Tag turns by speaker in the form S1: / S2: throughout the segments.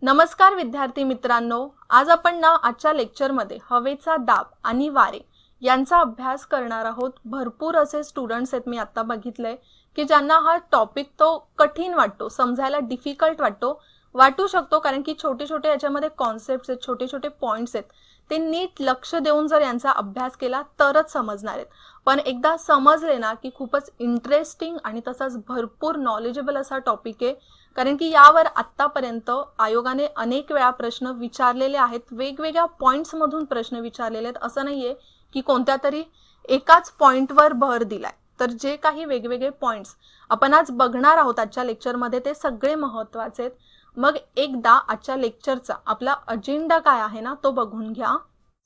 S1: नमस्कार विद्यार्थी मित्रांनो, आज आपण ना आजच्या लेक्चरमध्ये हवेचा दाब आणि वारे यांचा अभ्यास करणार आहोत। भरपूर असे स्टुडंट्स आहेत मी आता बघितले की ज्यांना हा टॉपिक तो कठीण वाटतो, समजायला डिफिकल्ट वाटू शकतो, कारण की छोटे छोटे याच्यामध्ये कॉन्सेप्ट्स आहेत, छोटे छोटे पॉइंट्स आहेत, ते नीट लक्ष देऊन जर यांचा अभ्यास केला तरच समजणार आहेत। पण एकदा समजले ना की खूपच इंटरेस्टिंग आणि तसाच भरपूर नॉलेजेबल असा टॉपिक आहे, कारण की यावर आतापर्यंत आयोगाने अनेक वेळा प्रश्न विचारलेले आहेत, वेगवेगळ्या पॉइंट्स मधून प्रश्न विचारलेले आहेत। असं नाहीये की कोणत्या तरी एकाच पॉइंटवर भर दिलाय, तर जे काही वेगवेगळे पॉइंट्स आपण आज बघणार आहोत आजच्या लेक्चरमध्ये ते सगळे महत्त्वाचे आहेत। मग एकदा आजच्या लेक्चरचा आपला अजेंडा काय आहे ना तो बघून घ्या।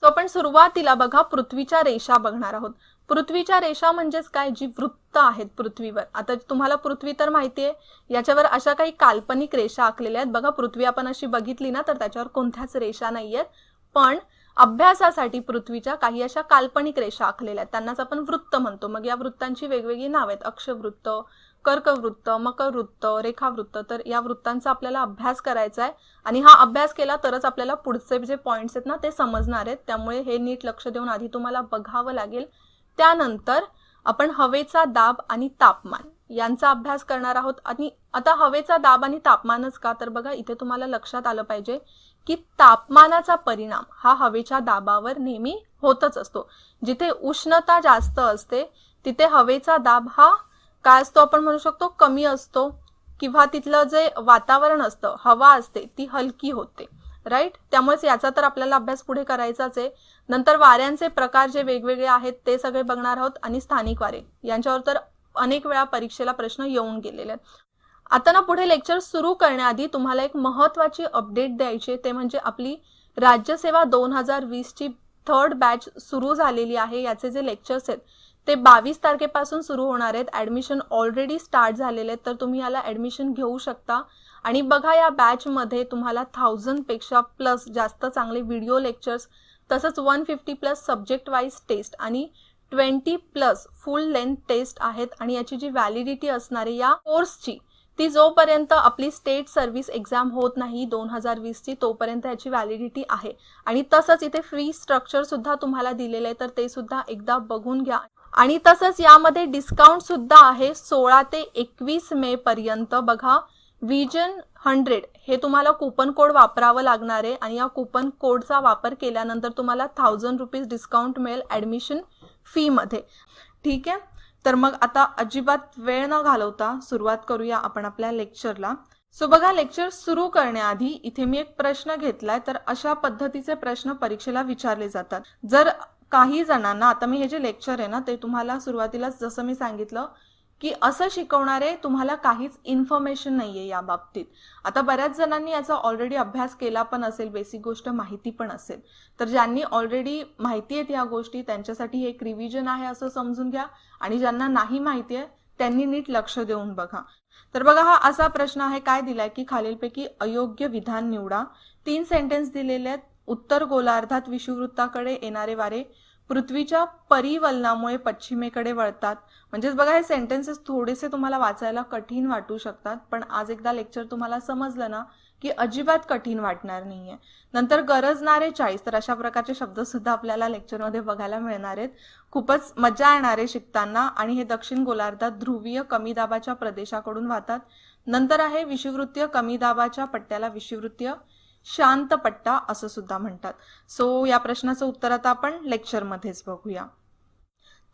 S1: तो आपण सुरुवातीला बघा पृथ्वीच्या रेषा बघणार आहोत। पृथ्वीच्या रेषा म्हणजेच काय, जी वृत्त आहेत पृथ्वीवर। आता तुम्हाला पृथ्वी तर माहिती आहे, याच्यावर अशा काही काल्पनिक रेषा आखलेल्या आहेत बघा। पृथ्वी आपण अशी बघितली ना तर त्याच्यावर कोणत्याच रेषा नाहीयेत, पण अभ्यासासाठी पृथ्वीच्या काही अशा काल्पनिक रेषा आखलेल्या आहेत, त्यांनाच आपण वृत्त म्हणतो। मग या वृत्तांची वेगवेगळी नावे आहेत, अक्षवृत्त, कर्कवृत्त, मकरवृत्त, रेखावृत्त। तर या वृत्तांचा आपल्याला अभ्यास करायचा आहे आणि हा अभ्यास केला तरच आपल्याला पुढचे जे पॉइंट्स आहेत ना ते समजणार आहेत, त्यामुळे हे नीट लक्ष देऊन आधी तुम्हाला बघावं लागेल। त्यानंतर आपण हवेचा दाब आणि तापमान यांचा अभ्यास करणार आहोत। आणि आता हवेचा दाब आणि तापमानच का, तर बघा इथे तुम्हाला लक्षात आलं पाहिजे की तापमानाचा परिणाम हा हवेच्या दाबावर नेहमी होतच असतो। जिथे उष्णता जास्त असते तिथे हवेचा दाब हा काय असतो, आपण म्हणू शकतो कमी असतो, किंवा तिथलं जे वातावरण असतं, हवा असते ती हलकी होते, राईट। त्यामुळे याचा तर आपल्याला अभ्यास पुढे करायचाच आहे। नंतर वाऱ्यांचे प्रकार जे वेगवेगळे आहेत ते सगळे बघणार आहोत, आणि स्थानिक वारे यांच्यावर तर अनेक वेळा परीक्षेला प्रश्न येऊन गेलेले आहेत। आता ना पुढे लेक्चर सुरू करण्याआधी तुम्हाला एक महत्त्वाची अपडेट द्यायची, ते म्हणजे आपली राज्यसेवा 2020 ची 3rd बॅच सुरू झालेली आहे। याचे जे लेक्चर्स आहेत ते 22 तारखेपासून सुरू होणार आहेत। ऍडमिशन ऑलरेडी स्टार्ट झालेले आहेत, तर तुम्ही याला ऍडमिशन घेऊ शकता। आणि बघा या बॅच मध्ये तुम्हाला 1000 पेक्षा प्लस जास्त चांगले व्हिडिओ लेक्चर्स, तसंच 150 प्लस सब्जेक्ट वाइज टेस्ट आणि 20 प्लस फुल लेंथ टेस्ट आहेत। आणि याची जी व्हॅलिडिटी असणार आहे या कोर्सची, ती जोपर्यंत आपली स्टेट सर्व्हिस एक्झाम होत नाही 2020 ची, तोपर्यंत याची व्हॅलिडिटी आहे। आणि तसंच इथे फ्री स्ट्रक्चर सुद्धा तुम्हाला दिलेले आहे, तर ते सुद्धा एकदा बघून घ्या। आणि तसंच यामध्ये डिस्काउंट सुद्धा आहे 16 ते 21 मे पर्यंत। बघा विजन 100 हे तुम्हाला कूपन कोड वापरावं लागणार आहे, आणि या कूपन कोडचा वापर केल्यानंतर तुम्हाला 1000 रुपीज डिस्काउंट मिळेल ऍडमिशन फी मध्ये, ठीक आहे। तर मग आता अजिबात वेळ न घालवता सुरुवात करूया आपण आपल्या लेक्चरला। सो बघा, लेक्चर सुरू करण्याआधी इथे मी एक प्रश्न घेतलाय, तर अशा पद्धतीचे प्रश्न परीक्षेला विचारले जातात। जर काही जणांना, आता मी हे जे लेक्चर आहे ना ते तुम्हाला सुरुवातीलाच जसं मी सांगितलं की असं शिकवणारे तुम्हाला काहीच इन्फॉर्मेशन नाहीये या बाबतीत। आता बऱ्याच जणांनी याचा ऑलरेडी अभ्यास केला पण असेल, बेसिक गोष्ट माहिती पण असेल, तर ज्यांनी ऑलरेडी माहिती आहेत या गोष्टी त्यांच्यासाठी हे एक रिव्हिजन आहे असं समजून घ्या। आणि ज्यांना नाही माहिती आहे त्यांनी नीट लक्ष देऊन बघा। तर बघा हा असा प्रश्न आहे, काय दिलाय की खालीलपैकी अयोग्य विधान निवडा। 3 सेंटेन्स दिलेले आहेत। उत्तर गोलार्धात विषुववृत्ताकडे येणारे वारे पृथ्वीच्या परिवलनामुळे पश्चिमेकडे वळतात। म्हणजेच बघा हे सेंटेन्सेस थोडेसे तुम्हाला वाचायला कठीण वाटू शकतात, पण आज एकदा लेक्चर तुम्हाला समजलं ना की अजिबात कठीण वाटणार नाहीये। नंतर गरजणारे 40, तर अशा प्रकारचे शब्द सुद्धा आपल्याला लेक्चरमध्ये बघायला मिळणार आहेत, खूपच मजा येणार आहे शिकताना। आणि हे दक्षिण गोलार्धात ध्रुवीय कमी दाबाच्या प्रदेशाकडून वाहतात। नंतर आहे विषुववृत्तीय कमी दाबाच्या पट्ट्याला विषुववृत्तीय शांत पट्टा असं सुद्धा म्हणतात। सो या प्रश्नाचं उत्तर आता आपण लेक्चरमध्येच बघूया।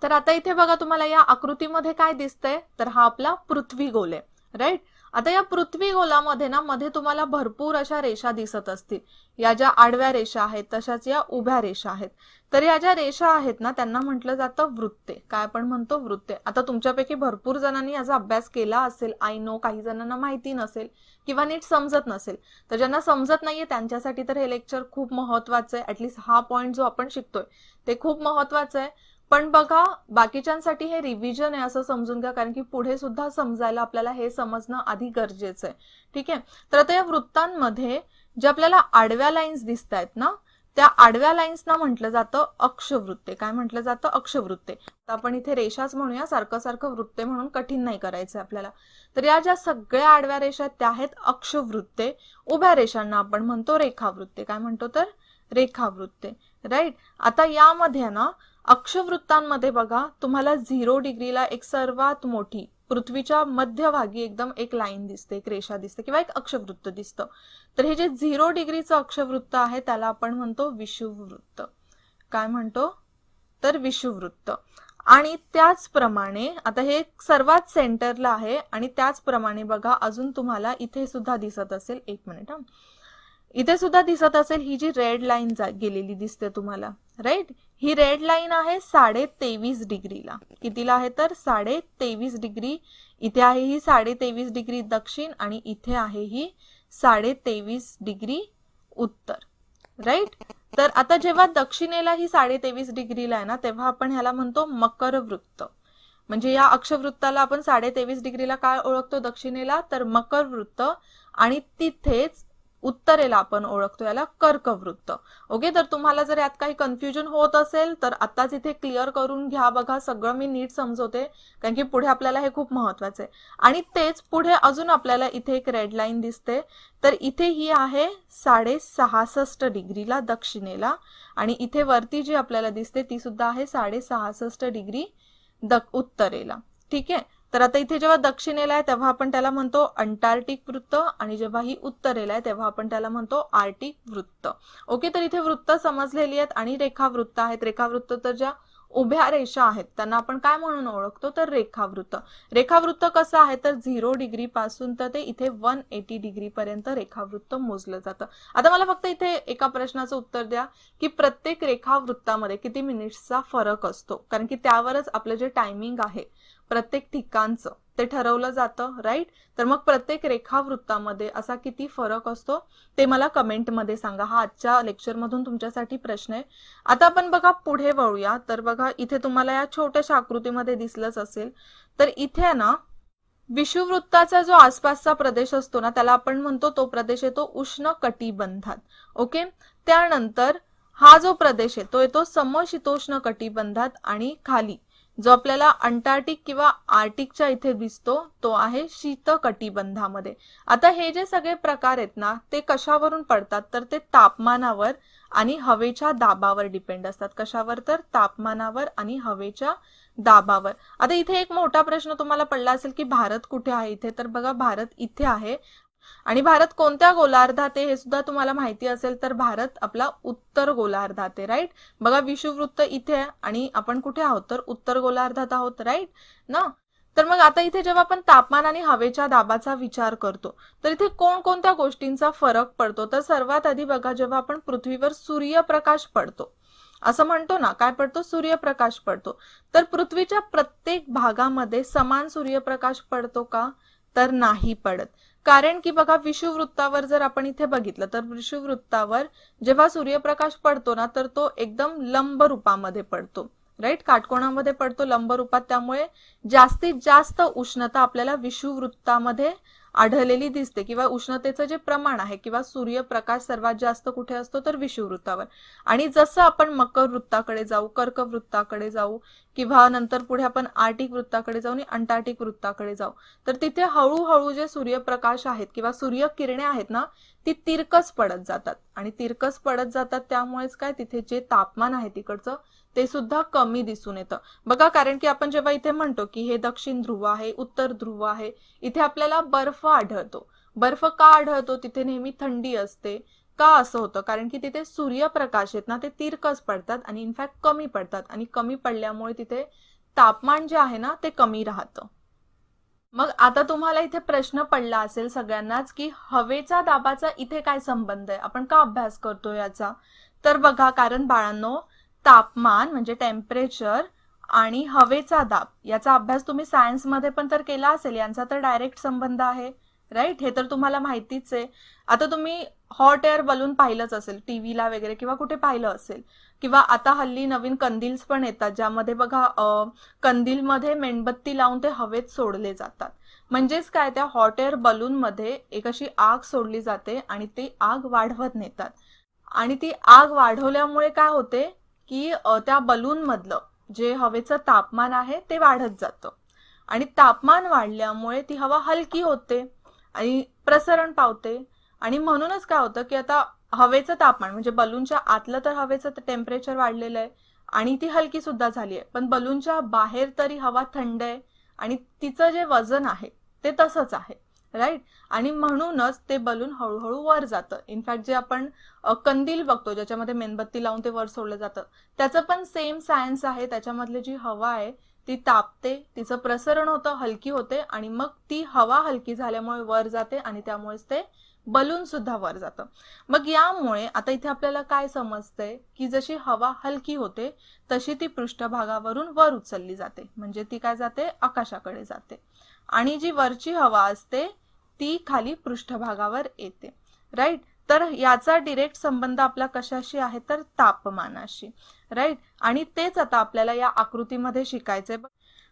S1: तर आता इथे बघा तुम्हाला या आकृतीमध्ये काय दिसतंय, तर हा आपला पृथ्वी गोल आहे, राईट। आता या पृथ्वी गोलामध्ये ना मध्ये तुम्हाला भरपूर अशा रेषा दिसत असतील। या ज्या आडव्या रेषा आहेत तशाच या उभ्या रेषा आहेत। तर या ज्या रेषा आहेत ना त्यांना म्हटलं जातं वृत्ते। काय आपण म्हणतो, वृत्ते। आता तुमच्यापैकी भरपूर जणांनी याचा अभ्यास केला असेल, आय नो, काही जणांना माहिती नसेल किंवा नीट समजत नसेल, तर ज्यांना समजत नाहीये त्यांच्यासाठी तर हे लेक्चर खूप महत्त्वाचं आहे। ऍटलीस्ट हा पॉइंट जो आपण शिकतोय ते खूप महत्त्वाचं आहे। पण बघा बाकीच्यांसाठी हे रिव्हिजन आहे असं समजून घ्या, कारण की पुढे सुद्धा समजायला आपल्याला हे समजणं आधी गरजेचं आहे, ठीक आहे। तर आता या वृत्तांमध्ये जे आपल्याला आडव्या लाईन्स दिसत आहेत ना, त्या आडव्या लाईन्सना म्हटलं जातं अक्षवृत्ते. काय म्हटलं जातं? अक्षवृत्ते. तर आपण इथे रेषाच म्हणूया, सारखं सारखं वृत्ते म्हणून कठीण नाही करायचं आपल्याला. तर या ज्या सगळ्या आडव्या रेषा त्या आहेत अक्षवृत्ते. उभ्या रेषांना आपण म्हणतो रेखावृत्ते. काय म्हणतो? तर रेखावृत्ते. राईट. आता यामध्ये ना अक्षवृत्तांमध्ये बघा तुम्हाला 0 डिग्रीला एक सर्वात मोठी पृथ्वीच्या मध्यभागी एकदम एक लाईन दिसते, एक रेषा दिसते किंवा एक अक्षवृत्त दिसतं. तर हे जे 0 डिग्रीचं अक्षवृत्त आहे त्याला आपण म्हणतो विषुववृत्त. काय म्हणतो? तर विषुववृत्त. आणि त्याचप्रमाणे आता हे सर्वात सेंटरला आहे आणि त्याचप्रमाणे बघा अजून तुम्हाला इथे सुद्धा दिसत असेल, एक मिनिट, इथे सुद्धा दिसत असेल ही जी रेड लाईन गेलेली दिसते तुम्हाला, राईट. ही रेड लाईन आहे 23.5 डिग्रीला. कितीला आहे? तर 23.5 डिग्री. इथे आहे ही 23.5 डिग्री दक्षिण आणि इथे आहे ही 23.5 डिग्री उत्तर, राईट. तर आता जेव्हा दक्षिणेला ही 23.5 डिग्रीला आहे ना तेव्हा आपण ह्याला म्हणतो मकर वृत्त. म्हणजे या अक्षवृत्ताला आपण 23.5 डिग्रीला काय ओळखतो दक्षिणेला? तर मकर वृत्त. आणि तिथेच उत्तरेला आपण ओळखतो याला कर्कवृत्त. ओके. तर तुम्हाला जर यात काही कन्फ्युजन होत असेल तर आताच इथे क्लिअर करून घ्या. बघा सगळं मी नीट समजवते कारण की पुढे आपल्याला हे खूप महत्वाचं आहे. आणि तेच पुढे अजून आपल्याला इथे एक रेड लाईन दिसते. तर इथे ही आहे 66.5 डिग्रीला दक्षिणेला आणि इथे वरती जी आपल्याला दिसते ती सुद्धा आहे 66.5 डिग्री उत्तरेला. ठीक आहे. तर आता इथे जेव्हा दक्षिणेला आहे तेव्हा आपण त्याला म्हणतो अंटार्क्टिक वृत्त आणि जेव्हा ही उत्तरेला आहे तेव्हा आपण त्याला म्हणतो आर्टिक वृत्त. ओके. तर इथे वृत्त समजलेली आहेत आणि रेखावृत्त आहेत. रेखावृत्त तर ज्या उभ्या रेषा आहेत त्यांना आपण काय म्हणून ओळखतो? तर रेखावृत्त. रेखावृत्त कसं आहे? तर 0 डिग्री पासून तर ते इथे 180 डिग्री पर्यंत रेखावृत्त मोजलं जातं. आता मला फक्त इथे एका प्रश्नाचं उत्तर द्या की प्रत्येक रेखावृत्तामध्ये किती मिनिट्सचा फरक असतो? कारण की त्यावरच आपलं जे टायमिंग आहे प्रत्येक ठिकाणचं ते ठरवलं जातं, राईट. तर मग प्रत्येक रेखावृत्तामध्ये असा किती फरक असतो ते मला कमेंटमध्ये सांगा. हा आजच्या लेक्चरमधून तुमच्यासाठी प्रश्न आहे. आता आपण बघा पुढे वळूया. तर बघा इथे तुम्हाला या छोट्याशा आकृतीमध्ये दिसलंच असेल. तर इथे ना विषुववृत्ताचा जो आसपासचा प्रदेश असतो ना त्याला आपण म्हणतो तो प्रदेश येतो उष्ण कटिबंधात. ओके. त्यानंतर हा जो प्रदेश आहे तो येतो समशीतोष्ण कटिबंधात आणि खाली जो आपल्याला अंटार्क्टिक किंवा आर्टिकच्या इथे दिसतो तो आहे शीत कटिबंधामध्ये. आता हे जे सगळे प्रकार आहेत ना ते कशावरून पडतात? तर ते तापमानावर आणि हवेच्या दाबावर डिपेंड असतात. कशावर? तर तापमानावर आणि हवेच्या दाबावर. आता इथे एक मोठा प्रश्न तुम्हाला पडला असेल की भारत कुठे आहे इथे? तर बघा भारत इथे आहे आणि भारत कोणत्या गोलार्धात आहे हे सुद्धा तुम्हाला माहिती असेल. तर भारत आपला उत्तर गोलार्धात आहे, राईट. बघा विषुववृत्त इथे आहे आणि आपण कुठे आहोत? तर उत्तर गोलार्धात आहोत, राईट ना. तर मग आता इथे जेव्हा आपण तापमान आणि हवेच्या दाबाचा विचार करतो तर इथे कोणकोणत्या गोष्टींचा फरक पडतो? तर सर्वात आधी बघा जेव्हा आपण पृथ्वीवर सूर्यप्रकाश पडतो असं म्हणतो ना, काय पडतो? सूर्यप्रकाश पडतो. तर पृथ्वीच्या प्रत्येक भागामध्ये समान सूर्यप्रकाश पडतो का? तर नाही पडत. कारण की बघा विषुववृत्तावर जर आपण इथे बघितलं तर विषुववृत्तावर जेव्हा सूर्यप्रकाश पडतो ना तर तो एकदम लंब रूपामध्ये पडतो, राईट. काटकोनामध्ये पडतो लंब रूपात. त्यामुळे जास्तीत जास्त उष्णता आपल्याला विषुववृत्तामध्ये आढळलेली दिसते किंवा उष्णतेचं जे प्रमाण आहे किंवा सूर्यप्रकाश सर्वात जास्त कुठे असतो? तर विषुववृत्तावर. आणि जसं आपण मकर वृत्ताकडे जाऊ, कर्कवृत्ताकडे जाऊ किंवा नंतर पुढे आपण आर्टिक वृत्ताकडे जाऊ आणि अंटार्क्टिक वृत्ताकडे जाऊ तर तिथे हळूहळू जे सूर्यप्रकाश आहेत किंवा सूर्यकिरणे आहेत ना ती तिरकस पडत जातात आणि तिरकस पडत जातात त्यामुळेच काय तिथे जे तापमान आहे तिकडचं ते सुद्धा कमी दिसून येतं. बघा कारण की आपण जेव्हा इथे म्हणतो की हे दक्षिण ध्रुव आहे, उत्तर ध्रुव आहे, इथे आपल्याला बर्फ आढळतो. बर्फ का आढळतो? तिथे नेहमी थंडी असते. का असं होतं? कारण की तिथे सूर्यप्रकाश आहेत ना ते तिरकस पडतात आणि इनफॅक्ट कमी पडतात आणि कमी पडल्यामुळे तिथे तापमान जे आहे ना ते कमी राहतं. मग आता तुम्हाला इथे प्रश्न पडला असेल सगळ्यांनाच की हवेचा दाबाचा इथे काय संबंध आहे? आपण का अभ्यास करतो याचा? तर बघा कारण बाळांनो तापमान म्हणजे टेम्परेचर आणि हवेचा दाब याचा अभ्यास तुम्ही सायन्समध्ये पण तर केला असेल. यांचा तर डायरेक्ट संबंध आहे, राईट. हे तर तुम्हाला माहितीच आहे. आता तुम्ही हॉट एअर बलून पाहिलंच असेल टीव्हीला वगैरे किंवा कुठे पाहिलं असेल किंवा आता हल्ली नवीन कंदील्स पण येतात ज्यामध्ये बघा कंदीलमध्ये मेणबत्ती लावून ते हवेत सोडले जातात. म्हणजेच काय त्या हॉट एअर बलून मध्ये एक अशी आग सोडली जाते आणि ती आग वाढवत नेतात. आणि ती आग वाढवल्यामुळे काय होते की त्या बलून मधलं जे हवेचं तापमान आहे ते वाढत जातं आणि तापमान वाढल्यामुळे ती हवा हलकी होते आणि प्रसरण पावते आणि म्हणूनच काय होतं की आता हवेचं तापमान म्हणजे बलूनच्या आतलं तर हवेचं टेम्परेचर वाढलेलं आहे आणि ती हलकी सुद्धा झाली आहे, पण बलूनच्या बाहेर तरी हवा थंड आहे आणि तिचं जे वजन आहे ते तसंच आहे, राईट. आणि म्हणूनच ते बलून हळूहळू वर जातं. इनफॅक्ट जे आपण कंदील बघतो ज्याच्यामध्ये मेणबत्ती लावून ते वर सोडलं जातं, त्याचं पण सेम सायन्स आहे. त्याच्यामधली जी हवा आहे ती तापते, तिचं प्रसरण होतं, हलकी होते आणि मग ती हवा हलकी झाल्यामुळे वर जाते आणि त्यामुळेच ते बलून सुद्धा वर जातं. मग यामुळे आता इथे आपल्याला काय समजतंय की जशी हवा हलकी होते तशी ती पृष्ठभागावरून वर उचलली जाते, म्हणजे ती काय जाते, आकाशाकडे जाते आणि जी वरची हवा असते ती खाली पृष्ठभागावर येते, राईट. तर याचा डिरेक्ट संबंध आपला कशाशी आहे तर तापमानाशी, राईट. आणि तेच आता आपल्याला या आकृतीमध्ये शिकायचंय.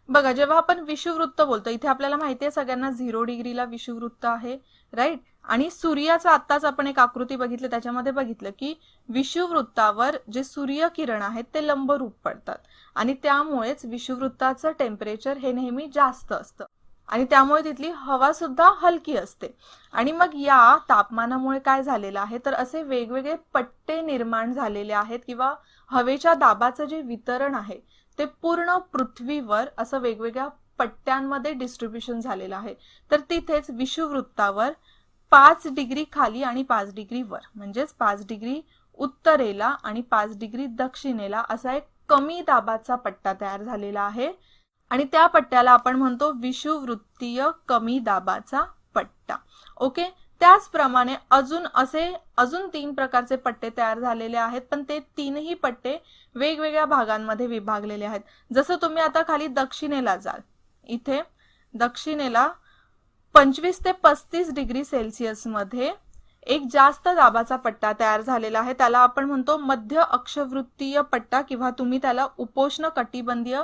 S1: बघा, जेव्हा आपण विषुववृत्त बोलतो इथे आपल्याला माहिती आहे सगळ्यांना 0 डिग्रीला विषुववृत्त आहे, राईट. आणि सूर्याचा आत्ताच आपण एक आकृती बघितली त्याच्यामध्ये बघितलं की विषुववृत्तावर जे सूर्यकिरण आहेत ते लंबरूप पडतात आणि त्यामुळेच विषुववृत्ताचं टेम्परेचर हे नेहमी जास्त असतं आणि त्यामुळे तिथली हवा सुद्धा हलकी असते. आणि मग या तापमानामुळे काय झालेलं आहे तर असे वेगवेगळे पट्टे निर्माण झालेले आहेत किंवा हवेच्या दाबाचं जे वितरण आहे ते पूर्ण पृथ्वीवर असं वेगवेगळ्या पट्ट्यांमध्ये डिस्ट्रीब्युशन झालेलं आहे. तर तिथेच विषुववृत्तावर 5 डिग्री खाली आणि 5 डिग्री वर, म्हणजेच 5 डिग्री उत्तरेला आणि 5 डिग्री दक्षिणेला असा एक कमी दाबाचा पट्टा तयार झालेला आहे आणि त्या पट्ट्याला आपण म्हणतो विषुववृत्तीय कमी दाबाचा पट्टा. ओके. त्याचप्रमाणे अजून 3 प्रकारचे पट्टे तयार झालेले आहेत, पण ते तीनही पट्टे वेगवेगळ्या भागांमध्ये विभागलेले आहेत. जसं तुम्ही आता खाली दक्षिणेला जाल, इथे दक्षिणेला 25 ते 35 डिग्री सेल्सिअस मध्ये एक जास्त दाबाचा पट्टा तयार झालेला आहे, त्याला आपण म्हणतो मध्य अक्षवृत्तीय पट्टा किंवा तुम्ही त्याला उपोष्ण कटिबंधीय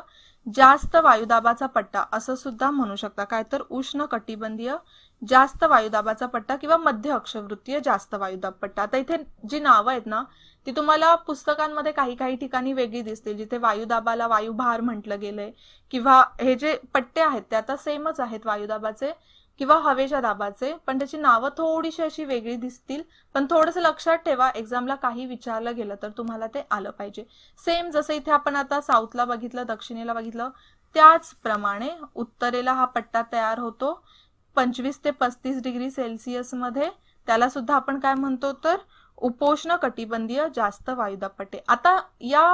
S1: जास्त वायुदाबाचा पट्टा असं सुद्धा म्हणू शकता. काय तर उष्ण कटिबंधीय जास्त वायुदाबाचा पट्टा किंवा मध्य अक्षवृत्तीय जास्त वायुदाब पट्टा. आता इथे जी नावं आहेत ना ती तुम्हाला पुस्तकांमध्ये काही काही ठिकाणी वेगळी दिसतील, जिथे वायुदाबाला वायुभार म्हटलं गेलंय किंवा हे जे पट्टे आहेत ते आता सेमच आहेत वायुदाबाचे किंवा हवेच्या दाबाचे, पण त्याची नावं थोडीशी अशी वेगळी दिसतील. पण थोडंसं लक्षात ठेवा, एक्झामला काही विचारलं गेलं तर तुम्हाला ते आलं पाहिजे. सेम जसं इथे आपण आता साऊथला बघितलं, दक्षिणेला बघितलं, त्याचप्रमाणे उत्तरेला हा पट्टा तयार होतो 25 ते 35 डिग्री सेल्सिअस मध्ये. त्याला सुद्धा आपण काय म्हणतो तर उपोष्ण कटिबंधीय जास्त वायुदाब पट्टे. आता या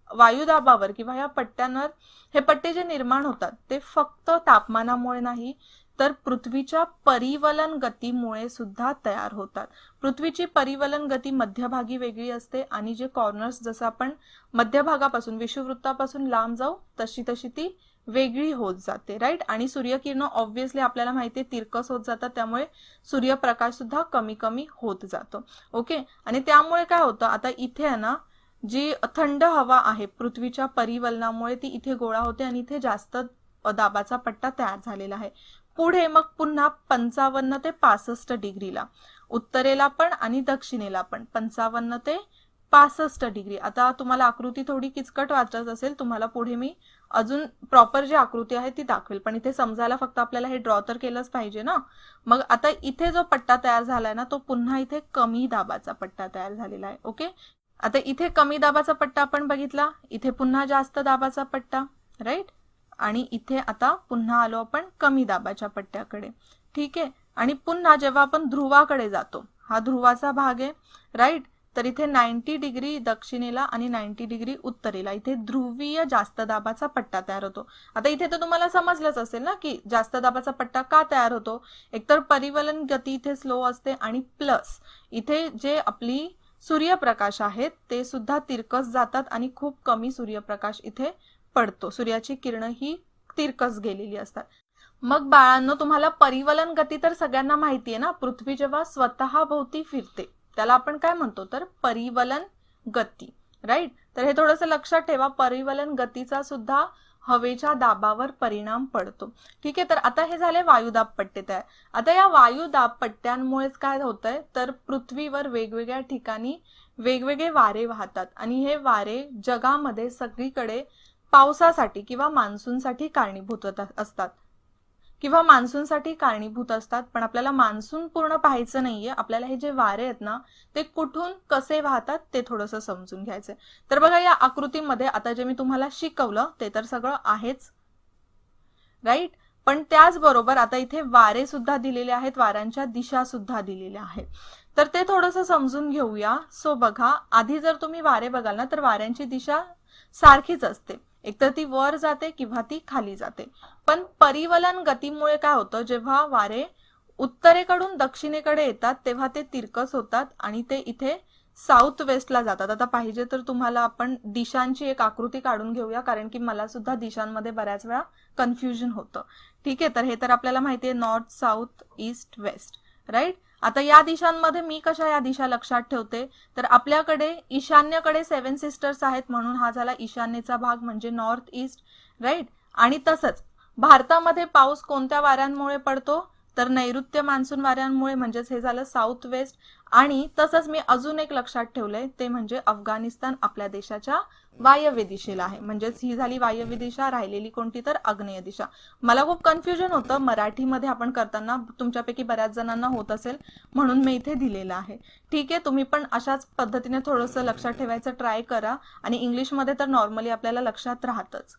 S1: वायुदाबावर किंवा या पट्ट्यांवर हे पट्टे जे निर्माण होतात ते फक्त तापमानामुळे नाही तर पृथ्वीच्या परिवलन गतीमुळे सुद्धा तयार होतात. पृथ्वीची परिवलन गती मध्यभागी वेगळी असते आणि जे कॉर्नर्स जसं आपण मध्यभागापासून विषुववृत्तापासून लांब जाऊ तशी तशी ती वेगळी होत जाते, राईट. आणि सूर्यकिरण ऑब्व्हियसली आपल्याला माहिती आहे तिरकस होत जातात, त्यामुळे सूर्यप्रकाश सुद्धा कमी कमी होत जातो. ओके. आणि त्यामुळे काय होतं, आता इथे आहे ना जी थंड हवा आहे पृथ्वीच्या परिवलनामुळे ती इथे गोळा होते आणि इथे जास्त दाबाचा पट्टा तयार झालेला आहे. पुढे मग पुन्हा 55 ते 65 डिग्रीला उत्तरेला पण आणि दक्षिणेला पण 55 ते 65 डिग्री. आता तुम्हाला आकृती थोडी किचकट वाटत असेल, तुम्हाला पुढे मी अजून प्रॉपर जी आकृती आहे ती दाखवेल, पण इथे समजायला फक्त आपल्याला हे ड्रॉ तर केलंच पाहिजे ना. मग आता इथे जो पट्टा तयार झालाय ना तो पुन्हा इथे कमी दाबाचा पट्टा तयार झालेला आहे. ओके. आता इथे कमी दाबाचा पट्टा आपण बघितला, इथे पुन्हा जास्त दाबाचा पट्टा, राईट. आणि इथे आता पुन्हा आलो आपण कमी दाबाच्या पट्ट्याकडे, ठीक आहे. आणि पुन्हा जेव्हा आपण ध्रुवाकडे जातो, हा ध्रुवाचा भाग आहे, राईट. तर इथे 90 डिग्री दक्षिणेला आणि 90 डिग्री उत्तरेला इथे ध्रुवीय जास्त दाबाचा पट्टा तयार होतो. आता इथे तर तुम्हाला समजलंच असेल ना की जास्त दाबाचा पट्टा का तयार होतो. एकतर परिवलन गती इथे स्लो असते आणि प्लस इथे जे आपली सूर्यप्रकाश आहेत ते सुद्धा तिरकस जातात आणि खूप कमी सूर्यप्रकाश इथे पडतो. सूर्याची किरण ही तिरकस गेलेली असतात. मग बाळांनो, तुम्हाला परिवलन गती तर सगळ्यांना माहिती आहे ना. पृथ्वी जेव्हा स्वतः भोवती फिरते त्याला आपण काय म्हणतो तर परिवलन गती, राईट. तर हे थोडंसं लक्षात ठेवा. परिवलन गतीचा सुद्धा हवेच्या दाबावर परिणाम पडतो. ठीक आहे, तर आता हे झाले वायुदाब पट्टे तयार. आता या वायुदाब पट्ट्यांमुळेच काय होतंय तर पृथ्वीवर वेगवेगळ्या ठिकाणी वेगवेगळे वारे वाहतात आणि हे वारे जगामध्ये सगळीकडे पावसासाठी किंवा मान्सूनसाठी कारणीभूत असतात किंवा मान्सूनसाठी कारणीभूत असतात. पण आपल्याला मान्सून पूर्ण पाहायचं नाहीये, आपल्याला हे जे वारे आहेत ना ते कुठून कसे वाहतात ते थोडंसं समजून घ्यायचंय. तर बघा या आकृतीमध्ये आता जे मी तुम्हाला शिकवलं ते तर सगळं आहेच, राईट. पण त्याचबरोबर आता इथे वारे सुद्धा दिलेले आहेत, वाऱ्यांच्या दिशा सुद्धा दिलेल्या आहेत. तर ते थोडंसं समजून घेऊया. सो बघा, आधी जर तुम्ही वारे बघाल ना तर वाऱ्यांची दिशा सारखीच असते, एकतर ती वर जाते किंवा ती खाली जाते. पण परिवलन गतीमुळे काय होतं, जेव्हा वारे उत्तरेकडून दक्षिणेकडे येतात तेव्हा ते तिरकस होतात आणि ते इथे साऊथ वेस्टला जातात. आता पाहिजे तर तुम्हाला आपण दिशांची एक आकृती काढून घेऊया, कारण की मला सुद्धा दिशांमध्ये बऱ्याच वेळा कन्फ्युजन होतं. ठीक आहे, तर हे तर आपल्याला माहिती आहे, north, south, east, west, right. आता या दिशांमध्ये मी कशा या दिशा लक्षात ठेवते, तर आपल्याकडे ईशान्येकडे 7 सिस्टर्स आहेत म्हणून हा झाला ईशान्येचा भाग म्हणजे नॉर्थ ईस्ट, राईट. आणि तसंच भारतामध्ये पाऊस कोणत्या वाऱ्यांमुळे पडतो तर नैऋत्य मान्सून वाऱ्यांमुळे, म्हणजेच हे झालं साऊथ वेस्ट. आणि तसंच मी अजून एक लक्षात ठेवलंय ते म्हणजे अफगाणिस्तान आपल्या देशाच्या वायव्य दिशेला आहे, म्हणजेच ही झाली वायव्य दिशा, राहिलेली कोणती तर आग्नेय दिशा. मला खूप कन्फ्युजन होतं मराठीमध्ये आपण करताना, तुमच्यापैकी बऱ्याच जणांना होत असेल म्हणून मी इथे दिलेलं आहे. ठीक आहे, तुम्ही पण अशाच पद्धतीने थोडंसं लक्षात ठेवायचं ट्राय करा आणि इंग्लिशमध्ये तर नॉर्मली आपल्याला लक्षात राहतच.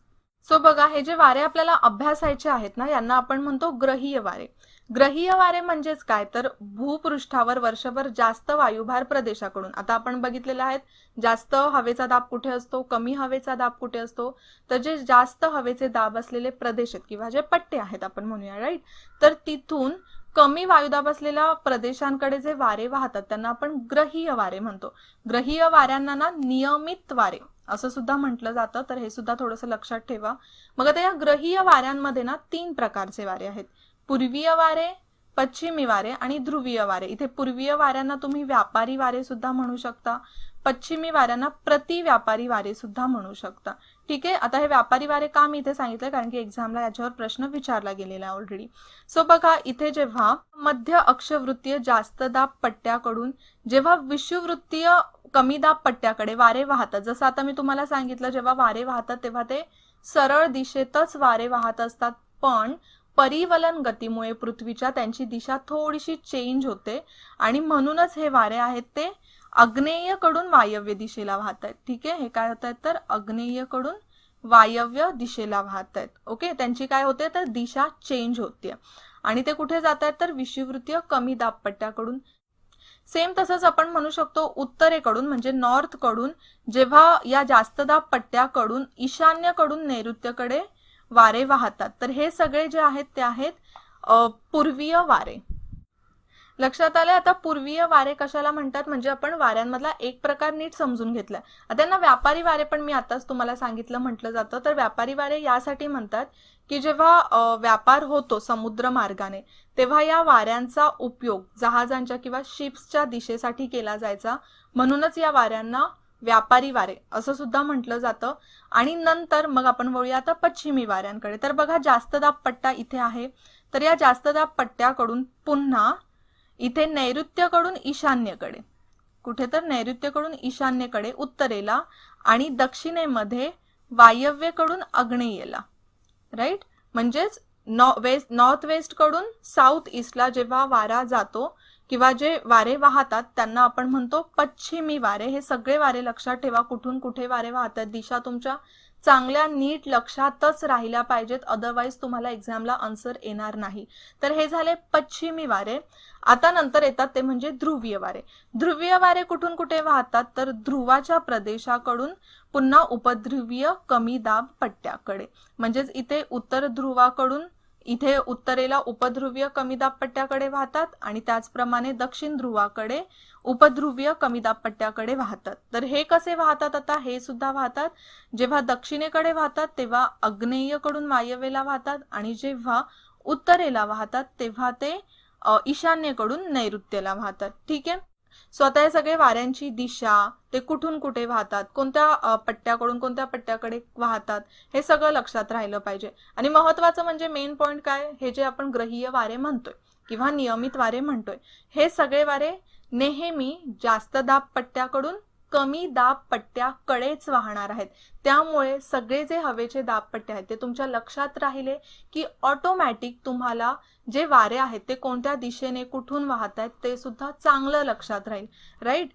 S1: सो बघा, हे जे वारे आपल्याला अभ्यासायचे आहेत ना यांना आपण म्हणतो ग्रहीय वारे. ग्रहीय वारे म्हणजेच काय तर भूपृष्ठावर वर्षभर जास्त वायुभार प्रदेशाकडून, आता आपण बघितलेलं आहे जास्त हवेचा दाब कुठे असतो, कमी हवेचा दाब कुठे असतो, तर जे जास्त हवेचे दाब असलेले प्रदेश आहेत किंवा जे पट्टे आहेत आपण म्हणूया, राईट. तर तिथून कमी वायुदाब असलेल्या प्रदेशांकडे जे वारे वाहतात त्यांना आपण ग्रहीय वारे म्हणतो. ग्रहीय वाऱ्यांना ना नियमित वारे असं सुद्धा म्हटलं जातं, तर हे सुद्धा थोडंसं लक्षात ठेवा. मग आता या ग्रहीय वाऱ्यांमध्ये ना 3 प्रकारचे वारे आहेत, पूर्वीय वारे, पश्चिमी वारे आणि ध्रुवीय वारे. इथे पूर्वीय वाऱ्यांना तुम्ही व्यापारी वारे सुद्धा म्हणू शकता, पश्चिमी वाऱ्यांना प्रतिव्यापारी वारे सुद्धा म्हणू शकता. ठीक आहे, आता हे व्यापारी वारे का मी इथे सांगितलं कारण की एक्झामला याच्यावर प्रश्न विचारला गेलेला आहे ऑलरेडी. सो बघा, इथे जेव्हा मध्य अक्षवृत्तीय जास्त दाब पट्ट्याकडून जेव्हा विषुववृत्तीय कमी दाब पट्ट्याकडे वारे वाहतात, जसं आता मी तुम्हाला सांगितलं जेव्हा वारे वाहतात तेव्हा ते सरळ दिशेतच वारे वाहत असतात, पण परिवलन गतीमुळे पृथ्वीच्या त्यांची दिशा थोडीशी चेंज होते आणि म्हणूनच हे वारे आहेत ते आग्नेयकडून वायव्य दिशेला वाहत आहेत. ठीक आहे, हे काय होत आहेत तर आग्नेयकडून वायव्य दिशेला वाहत आहेत. ओके, त्यांची काय होते तर दिशा चेंज होते आणि ते कुठे जात आहेत तर विषुववृत्तीय कमी दाब पट्ट्याकडून. सेम तसंच आपण म्हणू शकतो उत्तरेकडून म्हणजे नॉर्थ कडून जेव्हा या जास्त दाब पट्ट्याकडून ईशान्यकडून नैऋत्यकडे वारे वाहतात, तर हे सगळे जे आहेत ते आहेत पूर्वीय वारे. लक्षात आलंय. आता पूर्वीय वारे कशाला म्हणतात म्हणजे आपण वाऱ्यांमधला एक प्रकार नीट समजून घेतलाय. आता त्यांना व्यापारी वारे पण मी आताच तुम्हाला सांगितलं म्हटलं जातं. तर व्यापारी वारे यासाठी म्हणतात की जेव्हा व्यापार होतो समुद्र मार्गाने तेव्हा या वाऱ्यांचा उपयोग जहाजांच्या किंवा शिप्सच्या दिशेसाठी केला जायचा, म्हणूनच या वाऱ्यांना व्यापारी वारे असं सुद्धा म्हटलं जातं. आणि नंतर मग आपण वळूया आता पश्चिमी वाऱ्यांकडे. तर बघा, जास्त दाब पट्टा इथे आहे, तर या जास्त दाब पट्ट्याकडून पुन्हा इथे नैऋत्यकडून ईशान्येकडे, कुठे तर नैऋत्यकडून ईशान्येकडे उत्तरेला आणि दक्षिणेमध्ये वायव्येकडून आग्नेयेला, राईट. म्हणजेच नॉर्थ वेस्ट कडून साऊथ ईस्टला जेव्हा वारा जातो किंवा जे वारे वाहतात त्यांना आपण म्हणतो पश्चिमी वारे. हे सगळे वारे लक्षात ठेवा, कुठून कुठे वारे वाहतात दिशा तुमच्या चांगल्या नीट लक्षातच राहिल्या पाहिजेत, अदरवाईज तुम्हाला एक्झामला आन्सर येणार नाही. तर हे झाले पश्चिमी वारे. आता नंतर येतात ते म्हणजे ध्रुवीय वारे. ध्रुवीय वारे कुठून कुठे वाहतात तर ध्रुवाच्या प्रदेशाकडून पुन्हा उपध्रुवीय कमी दाब पट्ट्याकडे, म्हणजेच इथे उत्तर ध्रुवाकडून इथे उत्तरेला उपध्रुवीय कमी दाब पट्ट्याकडे वाहतात आणि त्याचप्रमाणे दक्षिण ध्रुवाकडे उपध्रुवीय कमी दाब पट्ट्याकडे वाहतात. तर हे कसे वाहतात आता हे सुद्धा वाहतात, जेव्हा दक्षिणेकडे वाहतात तेव्हा आग्नेयकडून वायव्येला वाहतात आणि जेव्हा उत्तरेला वाहतात तेव्हा ते ईशान्येकडून नैऋत्येला वाहतात. ठीक आहे, सो आता हे सगळे वाऱ्यांची दिशा, ते कुठून कुठे वाहतात, कोणत्या पट्ट्याकडून कोणत्या पट्ट्याकडे वाहतात, हे सगळं लक्षात राहिलं पाहिजे. आणि महत्वाचं म्हणजे मेन पॉइंट काय, हे जे आपण ग्रहीय वारे म्हणतोय किंवा नियमित वारे म्हणतोय, हे सगळे वारे नेहमी जास्त दाब पट्ट्याकडून कमी दाब पट्ट्याकडेच वाहणार आहेत. त्यामुळे सगळे जे हवेचे दाब पट्टे आहेत ते तुमच्या लक्षात राहिले की ऑटोमॅटिक तुम्हाला जे वारे आहेत ते कोणत्या दिशेने कुठून वाहत आहेत ते सुद्धा चांगलं लक्षात राहील. राईट.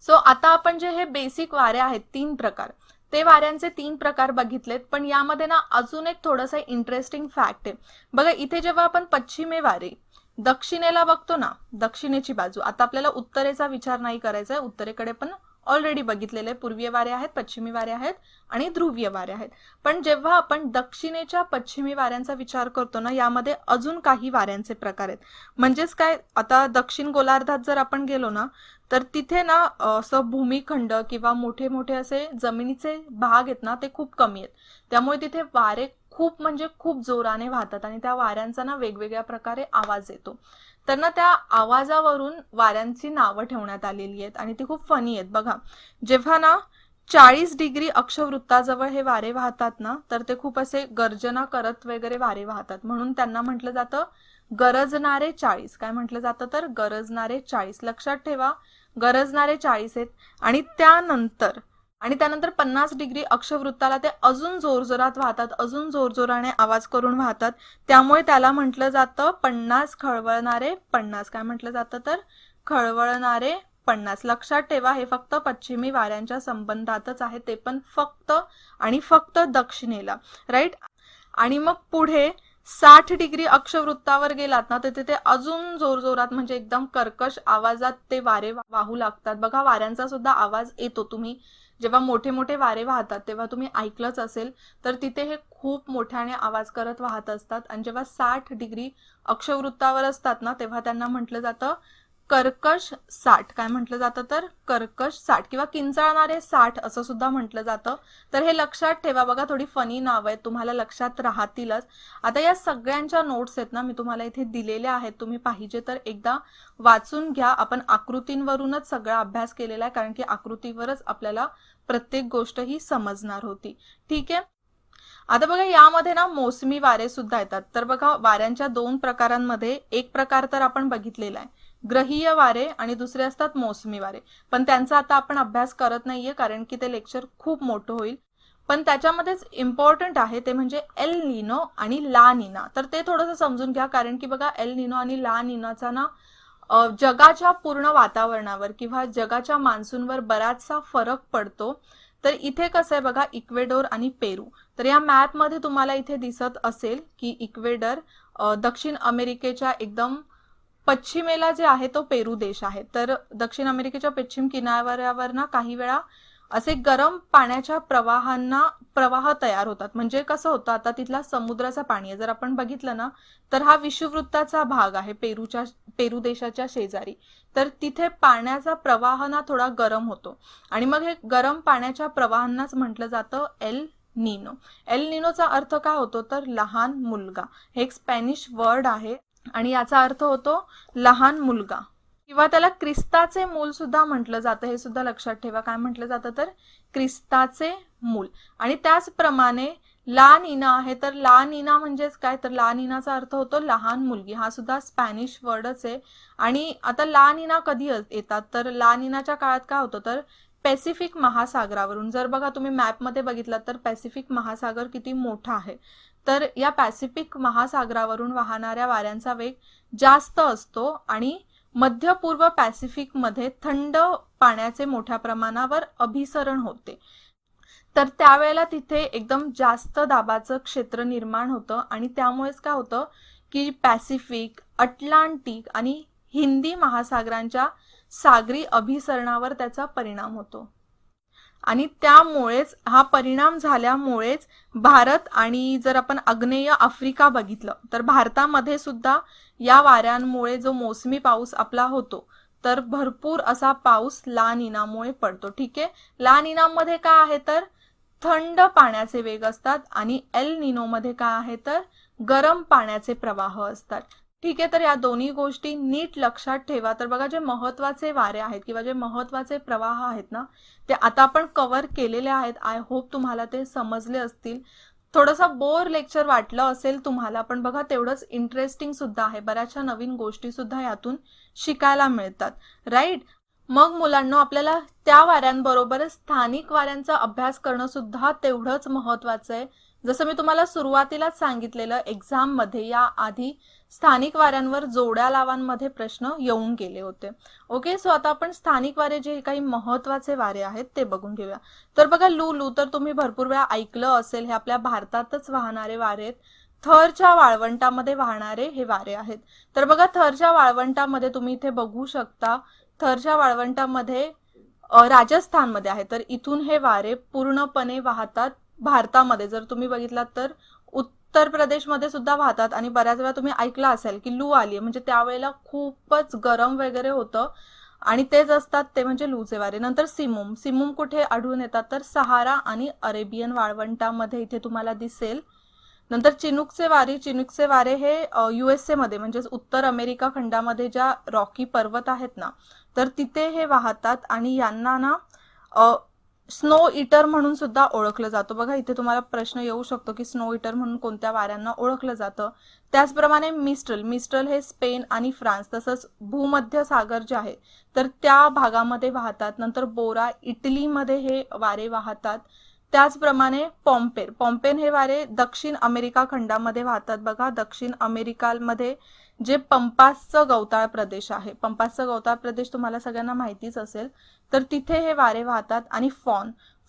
S1: सो आता आपण जे हे बेसिक वारे आहेत 3 प्रकार, ते वाऱ्यांचे 3 प्रकार बघितलेत. पण यामध्ये ना अजून एक थोडंसं इंटरेस्टिंग फॅक्ट आहे बघा. इथे जेव्हा आपण पश्चिमे वारे दक्षिणेला बघतो ना, दक्षिणेची बाजू, आता आपल्याला उत्तरेचा विचार नाही करायचा आहे, उत्तरेकडे पण ऑलरेडी बघितलेले पूर्वीय वारे आहेत, पश्चिमी वारे आहेत आणि ध्रुवीय वारे आहेत. पण जेव्हा आपण दक्षिणेच्या पश्चिमी वाऱ्यांचा विचार करतो ना, यामध्ये अजून काही वाऱ्यांचे प्रकार आहेत. म्हणजेच काय, आता दक्षिण गोलार्धात जर आपण गेलो ना, तर तिथे ना असं भूमिखंड किंवा मोठे मोठे असे जमिनीचे भाग आहेत ना, ते खूप कमी आहेत. त्यामुळे तिथे वारे खूप म्हणजे खूप जोराने वाहतात आणि त्या वाऱ्यांचा ना वेगवेगळ्या प्रकारे आवाज येतो. तर ना त्या आवाजावरून वाऱ्यांची नावं ठेवण्यात आलेली आहेत आणि ती खूप फनी आहेत बघा. जेव्हा ना 40 डिग्री अक्षवृत्ताजवळ हे वारे वाहतात ना, तर ते खूप असे गर्जना करत वगैरे वारे वाहतात, म्हणून त्यांना म्हटलं जातं गरजणारे 40. काय म्हटलं जातं तर गरजणारे 40. लक्षात ठेवा, गरजणारे 40 आहेत. आणि त्यानंतर 50 डिग्री अक्षवृत्ताला ते अजून जोरजोरात वाहतात, अजून जोरजोराने आवाज करून वाहतात. त्यामुळे त्याला म्हटलं जातं 50 खळवळणारे 50. काय म्हटलं जातं तर खळवळणारे 50. लक्षात ठेवा, हे फक्त पश्चिमी वाऱ्यांच्या संबंधातच आहे, ते पण फक्त आणि फक्त दक्षिणेला. राईट. आणि मग पुढे 60 डिग्री अक्षवृत्तावर गेलात ना, तर तिथे अजून जोरजोरात म्हणजे एकदम कर्कश आवाजात ते वारे वाहू लागतात. बघा, वाऱ्यांचा सुद्धा आवाज येतो. तुम्ही जेव्हा मोठे मोठे वारे वाहतात तेव्हा तुम्ही ऐकलंच असेल, तर तिथे हे खूप मोठ्याने आवाज करत वाहत असतात. आणि जेव्हा 60 डिग्री अक्षवृत्तावर असतात ना, तेव्हा त्यांना म्हटलं जातं कर्कश 60. काय म्हटलं जातं तर कर्कश 60 किंवा किंचाळणारे 60 असं सुद्धा म्हटलं जातं. तर हे लक्षात ठेवा. बघा, थोडी फनी नाव आहेत, तुम्हाला लक्षात राहतीलच. आता या सगळ्यांच्या नोट्स आहेत ना, मी तुम्हाला इथे दिलेल्या आहेत, तुम्ही पाहिजे तर एकदा वाचून घ्या. आपण आकृतींवरूनच सगळा अभ्यास केलेला आहे, कारण की आकृतीवरच आपल्याला प्रत्येक गोष्ट ही समजणार होती. ठीक आहे. आता बघा, यामध्ये ना मोसमी वारे सुद्धा येतात. तर बघा, वाऱ्यांच्या 2 प्रकारांमध्ये एक प्रकार तर आपण बघितलेला आहे, ग्रहीय वारे, आणि दुसरे असतात मोसमी वारे. पण त्यांचा आता आपण अभ्यास करत नाहीये, कारण की ते लेक्चर खूप मोठं होईल. पण त्याच्यामध्येच इम्पॉर्टंट आहे ते म्हणजे एल निनो आणि ला निना. तर ते थोडंसं समजून घ्या, कारण की बघा, एल निनो आणि ला निनाचा ना जगाच्या पूर्ण वातावरणावर किंवा जगाच्या मान्सूनवर बराचसा फरक पडतो. तर इथे कसं आहे बघा, इक्वेडोर आणि पेरू. तर या मॅपमध्ये तुम्हाला इथे दिसत असेल की इक्वेडर दक्षिण अमेरिकेच्या एकदम पश्चिमेला जे आहे तो पेरू देश आहे. तर दक्षिण अमेरिकेच्या पश्चिम किनाऱ्यावर ना काही वेळा असे गरम पाण्याच्या प्रवाह तयार होतात. म्हणजे कसं होतं, आता तिथला समुद्राचं पाणी आहे, जर आपण बघितलं ना, तर हा विषुववृत्ताचा भाग आहे पेरू देशाच्या शेजारी. तर तिथे पाण्याचा प्रवाह ना थोडा गरम होतो आणि मग हे गरम पाण्याच्या प्रवाहांनाच म्हटलं जातं एल निनो. एल निनोचा अर्थ काय होतो तर लहान मुलगा. हे एक स्पॅनिश वर्ड आहे आणि याचा अर्थ होतो लहान मुलगा, किंवा त्याला क्रिस्ताचे मूल सुद्धा म्हटलं जातं. हे सुद्धा लक्षात ठेवा, काय म्हटलं जातं तर क्रिस्ताचे मूल. आणि त्याचप्रमाणे ला निना आहे. तर ला निना म्हणजेच काय तर ला निनाचा अर्थ होतो लहान मुलगी. हा सुद्धा स्पॅनिश वर्डच आहे. आणि आता ला निना कधी येतात तर ला निनाच्या काळात काय होतं तर पॅसिफिक महासागरावरून, जर बघा तुम्ही मॅपमध्ये बघितलं तर पॅसिफिक महासागर किती मोठा आहे. तर या पॅसिफिक महासागरावरून वाहणाऱ्या वाऱ्यांचा वेग जास्त असतो आणि मध्य पूर्व पॅसिफिक मध्ये थंड पाण्याचे मोठ्या प्रमाणावर अभिसरण होते. तर त्यावेळेला तिथे एकदम जास्त दाबाचं क्षेत्र निर्माण होतं आणि त्यामुळेच काय होतं की पॅसिफिक, अटलांटिक आणि हिंदी महासागरांच्या सागरी अभिसरणावर त्याचा परिणाम होतो. आणि त्यामुळेच हा परिणाम झाल्यामुळेच भारत आणि जर आपण आग्नेय आफ्रिका बघितलं तर भारतामध्ये सुद्धा या वाऱ्यांमुळे जो मोसमी पाऊस आपला होतो तर भरपूर असा पाऊस ला निनामुळे पडतो. ठीक आहे. ला निनामध्ये काय आहे तर थंड पाण्याचे वेग असतात आणि एल निनो मध्ये काय आहे तर गरम पाण्याचे प्रवाह असतात. ठीक आहे, तर या दोन्ही गोष्टी नीट लक्षात ठेवा. तर बघा, जे महत्वाचे वारे आहेत किंवा जे महत्वाचे प्रवाह आहेत ना, ते आता आपण कव्हर केलेले आहेत. आय होप तुम्हाला ते समजले असतील. थोडंसं बोर लेक्चर वाटलं असेल तुम्हाला, पण बघा तेवढंच इंटरेस्टिंग सुद्धा आहे. बऱ्याचशा नवीन गोष्टी सुद्धा यातून शिकायला मिळतात, राईट. मग मुलांना आपल्याला त्या वाऱ्यांबरोबर स्थानिक वाऱ्यांचा अभ्यास करणं सुद्धा तेवढंच महत्वाचं आहे. जसं मी तुम्हाला सुरुवातीलाच सांगितलेलं, एक्झाम मध्ये या आधी स्थानिक वाऱ्यांवर जोड्या लावांमध्ये प्रश्न येऊन गेले होते. ओके, सो आता आपण स्थानिक वारे जे काही महत्वाचे वारे आहेत ते बघून घेऊया. तर बघा, लू तर तुम्ही भरपूर वेळा ऐकलं असेल. हे आपल्या भारतातच वाहणारे वारे आहेत. थरच्या वाळवंटामध्ये वाहणारे हे वारे आहेत. तर बघा, थरच्या वाळवंटामध्ये तुम्ही इथे बघू शकता, थरच्या वाळवंटामध्ये राजस्थानमध्ये आहे. तर इथून हे वारे पूर्णपणे वाहतात भारतामध्ये. जर तुम्ही बघितलात तर उत्तर प्रदेशमध्ये सुद्धा वाहतात. आणि बऱ्याच वेळा तुम्ही ऐकलं असेल की लू आली, म्हणजे त्यावेळेला खूपच गरम वगैरे होतं आणि तेच असतात ते म्हणजे लूचे वारे. नंतर सिमुम कुठे आढळून येतात तर सहारा आणि अरेबियन वाळवंटामध्ये इथे तुम्हाला दिसेल. नंतर चिनूकचे वारे हे USA मध्ये म्हणजेच उत्तर अमेरिका खंडामध्ये ज्या रॉकी पर्वत आहेत ना, तर तिथे हे वाहतात आणि यांना ना स्नो इटर म्हणून सुद्धा ओळखलं जातं. बघा, इथे तुम्हाला प्रश्न येऊ शकतो की स्नो इटर म्हणून कोणत्या वाऱ्यांना ओळखलं जातं. त्याचप्रमाणे मिस्ट्रल हे स्पेन आणि फ्रान्स तसंच भूमध्य सागर जे आहे तर त्या भागामध्ये वाहतात. नंतर बोरा इटलीमध्ये हे वारे वाहतात. त्याचप्रमाणे पॉम्पेन हे वारे दक्षिण अमेरिका खंडामध्ये वाहतात. बघा, दक्षिण अमेरिकामध्ये जे पंपासचं गवताळ प्रदेश आहे, पंपासचा गवताळ प्रदेश तुम्हाला सगळ्यांना माहितीच असेल, तर तिथे हे वारे वाहतात. आणि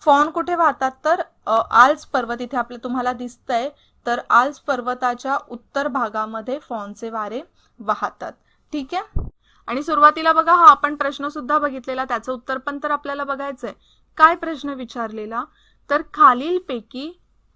S1: फॉन कुठे वाहतात तर आल्प्स पर्वत इथे आपले तुम्हाला दिसतंय, तर आल्प्स पर्वताच्या उत्तर भागामध्ये फॉनचे वारे वाहतात. ठीक आहे. आणि सुरुवातीला बघा, हा आपण प्रश्न सुद्धा बघितलेला, त्याचं उत्तर पण तर आपल्याला बघायचंय. काय प्रश्न विचारलेला तर खालीलपैकी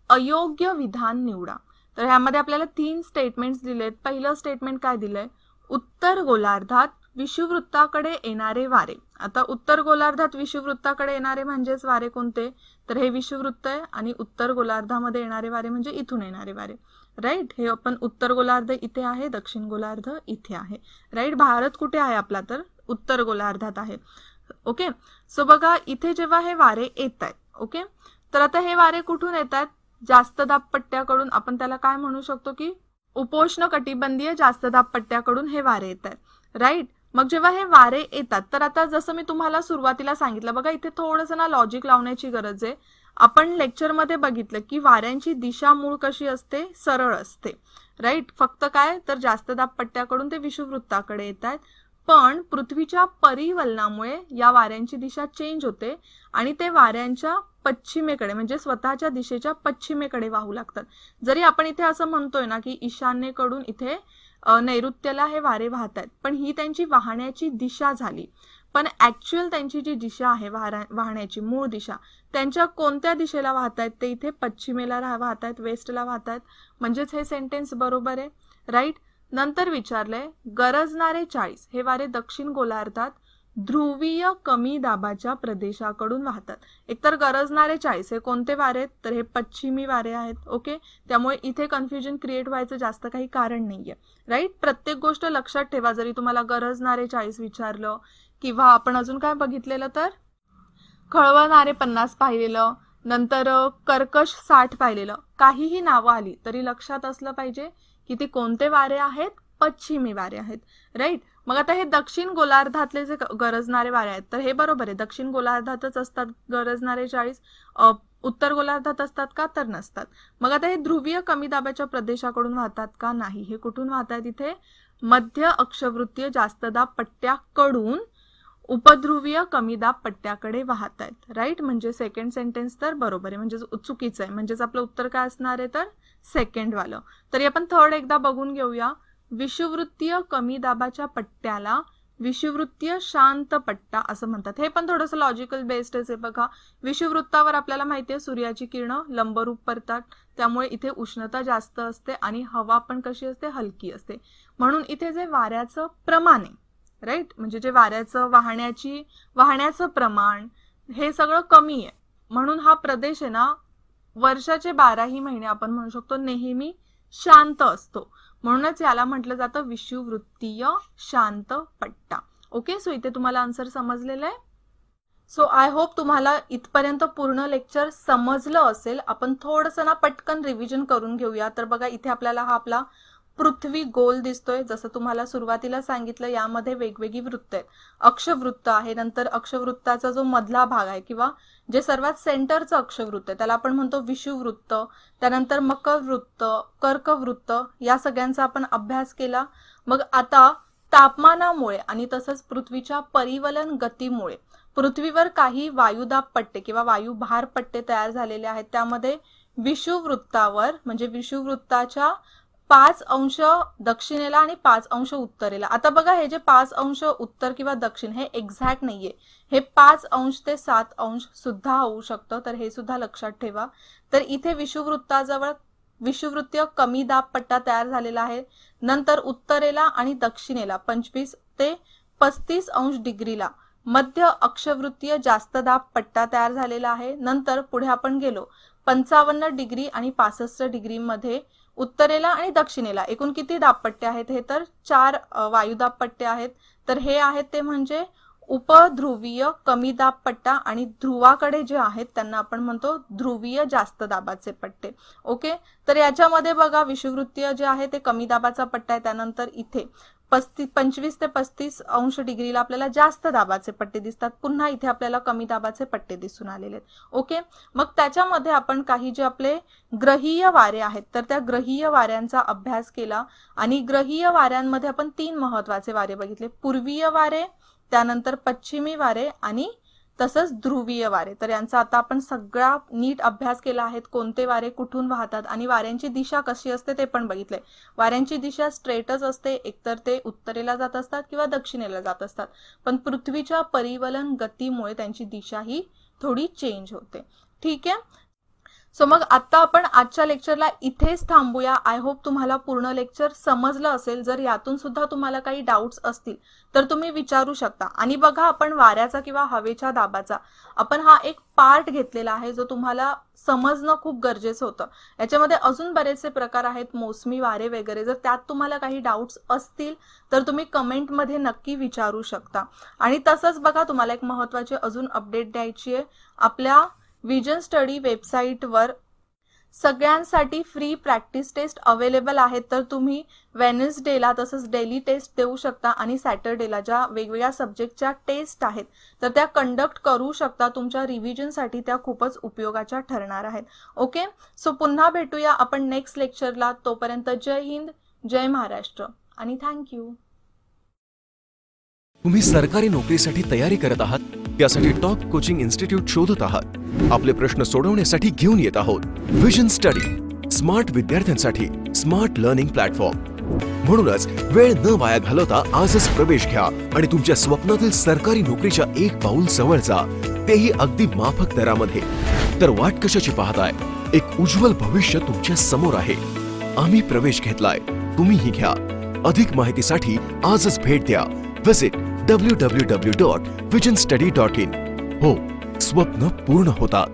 S1: अयोग्य विधान निवडा. तर ह्यामध्ये आपल्याला 3 स्टेटमेंट्स दिलेत. पहिलं स्टेटमेंट काय दिलंय, उत्तर गोलार्धात विषुववृत्ताकडे येणारे वारे. आता उत्तर गोलार्धात विषुववृत्ताकडे येणारे म्हणजेच वारे कोणते, तर हे विषुववृत्त आहे आणि उत्तर गोलार्धामध्ये येणारे वारे म्हणजे इथून येणारे वारे, राईट. हे आपण उत्तर गोलार्ध इथे आहे, दक्षिण गोलार्ध इथे आहे, राईट. भारत कुठे आहे आपला तर उत्तर गोलार्धात आहे. ओके, सो बघा, इथे जेव्हा हे वारे येत आहेत, ओके, तर आता हे वारे कुठून येत आहेत, जास्त दाब पट्ट्याकडून. आपण त्याला काय म्हणू शकतो की उपोष्ण कटिबंधीय जास्त दाब पट्ट्याकडून हे वारे येत आहेत, राईट. मग जेव्हा हे वारे येतात, तर आता जसं मी तुम्हाला सुरुवातीला सांगितलं, बघा इथे थोडंसं ना लॉजिक लावण्याची गरज आहे. आपण लेक्चरमध्ये बघितलं की वाऱ्यांची दिशा मूळ कशी असते, सरळ असते, राईट. फक्त काय तर जास्त दाब पट्ट्याकडून ते विषुववृत्ताकडे येत आहेत. पण पृथ्वीच्या परिवलनामुळे या वाऱ्यांची दिशा चेंज होते आणि ते वाऱ्यांच्या पश्चिमेकडे म्हणजे स्वतःच्या दिशेच्या पश्चिमेकडे वाहू लागतात. जरी आपण इथे असं म्हणतोय ना की ईशान्येकडून इथे नैऋत्यला हे वारे वाहत आहेत, पण ही त्यांची वाहण्याची दिशा झाली. पण ऍक्च्युअल त्यांची जी दिशा आहे वाहण्याची मूळ दिशा, त्यांच्या कोणत्या दिशेला वाहत आहेत ते इथे पश्चिमेला वाहत आहेत, वेस्टला वाहत आहेत. म्हणजेच हे सेंटेन्स बरोबर आहे, राईट. नंतर विचारलंय, गरजणारे 40 हे वारे दक्षिण गोलार्धात ध्रुवीय कमी दाबाच्या प्रदेशाकडून वाहतात. एकतर गरजणारे 40 हे कोणते वारे आहेत तर हे पश्चिमी वारे आहेत. ओके, त्यामुळे इथे कन्फ्युजन क्रिएट व्हायचं जास्त काही कारण नाहीये, राईट. प्रत्येक गोष्ट लक्षात ठेवा. जरी तुम्हाला गरजणारे 40 विचारलं किंवा आपण अजून काय बघितलेलं तर खळवळणारे 50 पाहिलेलं, नंतर कर्कश 60 पाहिलेलं, काहीही नावं आली तरी लक्षात असलं पाहिजे की ते कोणते वारे आहेत, पश्चिमी वारे आहेत, राईट. मग आता हे दक्षिण गोलार्धातले जे गरजणारे वारे आहेत तर हे बरोबर आहे, दक्षिण गोलार्धातच असतात गरजणारे 40. उत्तर गोलार्धात असतात का तर नसतात. मग आता हे ध्रुवीय कमी दाबाच्या प्रदेशाकडून वाहतात का, नाही. हे कुठून वाहतात, इथे मध्य अक्षवृत्तीय जास्त दाब पट्ट्याकडून उपध्रुवीय कमी दाब पट्ट्याकडे वाहत आहेत, राईट. म्हणजे सेकंड सेंटेन्स तर बरोबर आहे, म्हणजे चुकीचं आहे. म्हणजेच आपलं उत्तर काय असणार आहे तर सेकंड वालं. तरी आपण थर्ड एकदा बघून घेऊया. विषुववृत्तीय कमी दाबाच्या पट्ट्याला विषुववृत्तीय शांत पट्टा असं म्हणतात. हे पण थोडंसं लॉजिकल बेस्डच आहे. बघा, विषुववृत्तावर आपल्याला माहिती आहे सूर्याची किरणं लंबरूप पडतात, त्यामुळे इथे उष्णता जास्त असते आणि हवा पण कशी असते, हलकी असते. म्हणून इथे जे वाऱ्याचं प्रमाण आहे, राईट, म्हणजे जे वाऱ्याचं वाहण्याचं प्रमाण हे सगळं कमी आहे. म्हणून हा प्रदेश आहे ना वर्षाचे 12ही महिने आपण म्हणू शकतो नेहमी शांत असतो. म्हणूनच याला म्हटलं जातं विषुववृत्तीय शांत पट्टा. ओके, सो इथे तुम्हाला आन्सर समजलेलं आहे. सो आय होप तुम्हाला इथपर्यंत पूर्ण लेक्चर समजलं असेल. आपण थोडंसं ना पटकन रिव्हिजन करून घेऊया. तर बघा इथे आपल्याला हा आपला पृथ्वी गोल दिसतोय. जसं तुम्हाला सुरुवातीला सांगितलं, यामध्ये वेगवेगळी वृत्त आहेत. अक्षवृत्त आहे, नंतर अक्षवृत्ताचा जो मधला भाग आहे किंवा जे सर्वात सेंटरचं अक्षवृत्त आहे त्याला आपण म्हणतो विषुववृत्त. त्यानंतर मकरवृत्त, कर्कवृत्त, या सगळ्यांचा आपण अभ्यास केला. मग आता तापमानामुळे आणि तसंच पृथ्वीच्या परिवलन गतीमुळे पृथ्वीवर काही वायुदाब पट्टे किंवा वायुभार पट्टे तयार झालेले आहेत. त्यामध्ये विषुववृत्तावर म्हणजे विषुववृत्ताच्या 5 अंश दक्षिणेला आणि 5 अंश उत्तरेला. आता बघा हे जे 5 अंश उत्तर किंवा दक्षिण हे एक्झॅक्ट नाहीये. हे 5 अंश ते 7 अंश सुद्धा होऊ शकतं, तर हे सुद्धा लक्षात ठेवा. तर इथे विषुववृत्ताजवळ विषुववृत्तीय कमी दाब पट्टा तयार झालेला आहे. नंतर उत्तरेला आणि दक्षिणेला 25 ते 35 अंश डिग्रीला मध्य अक्षवृत्तीय जास्त दाब पट्टा तयार झालेला आहे. नंतर पुढे आपण गेलो 55 डिग्री आणि 65 डिग्री मध्ये उत्तरेला आणि दक्षिणेला एकूण किती दाबपट्टे आहेत? हे तर 4 वायुदाब पट्टे आहेत. तर हे आहेत ते म्हणजे उपध्रुवीय कमी दाब पट्टा आणि ध्रुवाकडे जे आहेत त्यांना आपण म्हणतो ध्रुवीय जास्त दाबाचे पट्टे. ओके, तर याच्यामध्ये बघा विषुववृत्तीय जे आहे ते कमी दाबाचा पट्टा आहे. त्यानंतर इथे 25 ते 35 अंश डिग्रीला आपल्याला जास्त दाबाचे पट्टे दिसतात. पुन्हा इथे आपल्याला कमी दाबाचे पट्टे दिसून आलेले आहेत. ओके, मग त्याच्यामध्ये आपण काही जे आपले ग्रहीय वारे आहेत तर त्या ग्रहीय वाऱ्यांचा अभ्यास केला. आणि ग्रहीय वाऱ्यांमध्ये आपण 3 महत्वाचे वारे बघितले: पूर्वीय वारे, त्यानंतर पश्चिमी वारे आणि तसंच ध्रुवीय वारे. तर यांचा आता आपण सगळा नीट अभ्यास केला आहे. कोणते वारे कुठून वाहतात आणि वाऱ्यांची दिशा कशी असते ते पण बघितले. वाऱ्यांची दिशा स्ट्रेटच असते, एकतर ते उत्तरेला जात असतात किंवा दक्षिणेला जात असतात, पण पृथ्वीच्या परिवलन गतीमुळे त्यांची दिशा ही थोडी चेंज होते. ठीक आहे, सो मग आता आपण आजच्या लेक्चरला इथेच थांबूया. आय होप तुम्हाला पूर्ण लेक्चर समजलं असेल. जर यातून सुद्धा तुम्हाला काही डाऊट्स असतील तर तुम्ही विचारू शकता. आणि बघा आपण वाऱ्याचा किंवा हवेच्या दाबाचा आपण हा एक पार्ट घेतलेला आहे जो तुम्हाला समजणं खूप गरजेचं होतं. याच्यामध्ये अजून बरेचसे प्रकार आहेत, मोसमी वारे वगैरे. जर त्यात तुम्हाला काही डाऊट्स असतील तर तुम्ही कमेंटमध्ये नक्की विचारू शकता. आणि तसंच बघा तुम्हाला एक महत्त्वाची अजून अपडेट द्यायची आहे. आपल्या विजन स्टडी वेबसाईटवर सगळ्यांसाठी फ्री प्रॅक्टिस टेस्ट अवेलेबल आहेत. तर तुम्ही वेडनेसडेला तसंच डेली टेस्ट देऊ शकता आणि सॅटर्डेला ज्या वेगवेगळ्या सब्जेक्टच्या टेस्ट आहेत तर त्या कंडक्ट करू शकता. तुमच्या रिव्हिजनसाठी त्या खूपच उपयोगाच्या ठरणार आहेत. ओके, सो पुन्हा भेटूया आपण नेक्स्ट लेक्चरला. तोपर्यंत जय हिंद, जय महाराष्ट्र आणि थँक्यू.
S2: तुम्ही सरकारी नोकरीसाठी तयारी करत आहात, त्यासाठी टॉप कोचिंग इन्स्टिट्यूट शोधत आहात. आपले प्रश्न सोडवण्यासाठी घेऊन येत आहोत विजन स्टडी, स्मार्ट विद्यार्थ्यांसाठी स्मार्ट लर्निंग प्लॅटफॉर्म. म्हणूनच वेळ न वाया घालवता आजच प्रवेश घ्या आणि तुमच्या स्वप्नातील सरकारी नोकरीच्या एक पाऊल जवळ जा, तेही अगदी माफक दरामध्ये. तर वाट कशाची पाहताय? एक उज्ज्वल भविष्य तुमच्या समोर आहे. आम्ही प्रवेश घेतलाय, तुम्हीही घ्या. अधिक माहितीसाठी आजच भेट द्या. Visit www.visionstudy.in. हो, स्वप्न पूर्ण होतात.